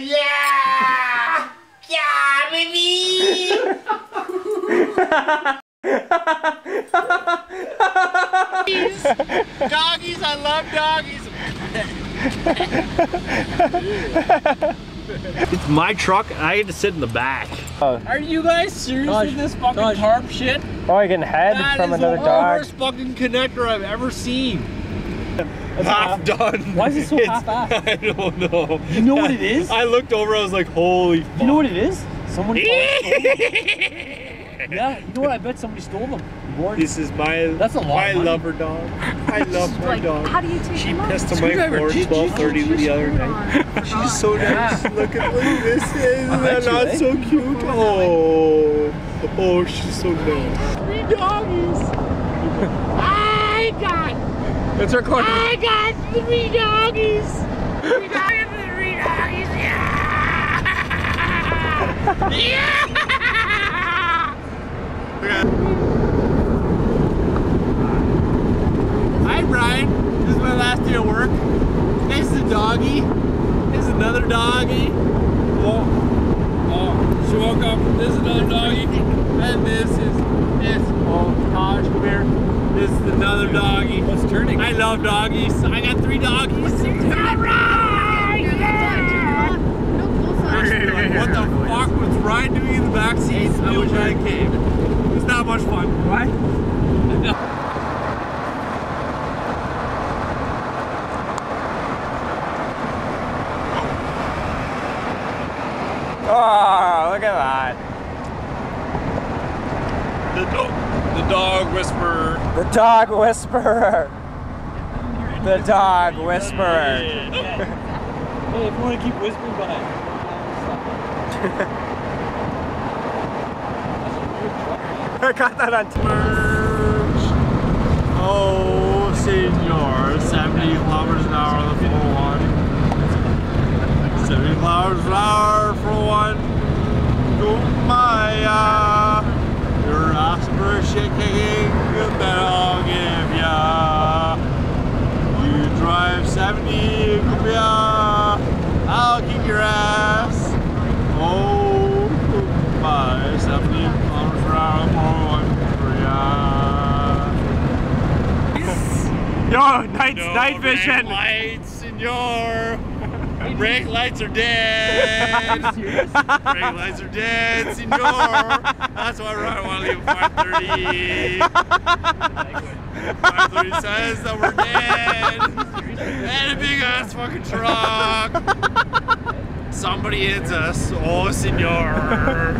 Yeah! Yeah, baby! Doggies, I love doggies. It's my truck, and I get to sit in the back. Are you guys serious with this fucking tarp shit? Oh, you're getting head from another dog. That is the worst fucking connector I've ever seen. Half done. Why is it so half-assed? I don't know. You know what it is? I looked over, I was like, holy fuck. You know what it is? Somebody stole them. Yeah, you know what? I bet somebody stole them. This is my lover dog. I love my dog. How do you take She them pissed on my floor at 12:30 the other night. She's so nice. Look at this. Isn't that not so cute? Oh, she's so nice. 3 doggies. It's recording. I got 3 doggies. 3 doggies. 3 doggies. Yeah. Yeah. Hi Brian, this is my last day of work. This is a doggy. This is another doggy. Oh, she woke up. This is another doggy. And this. Oh, Taj, come here. This is another doggy. What's turning? I love doggies. I got 3 doggies. Alright! Yeah! What the fuck was Ryan doing in the back seat? I wish I came. It's not much fun. What? No. Oh, look at that. The dog whisperer. The dog whisperer. The dog whisperer. Hey, if you want to keep whispering behind. I got that on Merge. Oh, senor. 70 kilometers an hour on the 401. 70 kilometers an hour for 1. Kumaya. You're asking for a shit kicking, then I'll give ya. You drive 70, Kumaya. I'll kick your ass. Oh, my 70 kilometers per hour on the 401. Yo, night vision. Brake lights, senor. Brake lights are dead. Brake lights are dead, senor. That's why I want to leave at 5:30. 5:30 says that we're dead. And a big ass fucking truck. Somebody hits us. Oh, senor.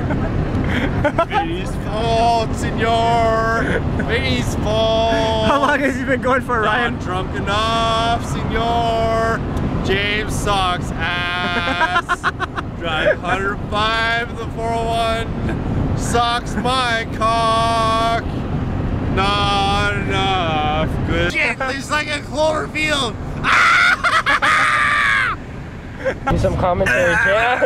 Baby's fault, senor. Baby's fault. How long has you been going for, Ryan? Not drunk enough, senor. James sucks ass. Drive 105 the 401. Sucks my cock. Not enough. Good. Shit, it's like a clover field. Do some commentary, yeah.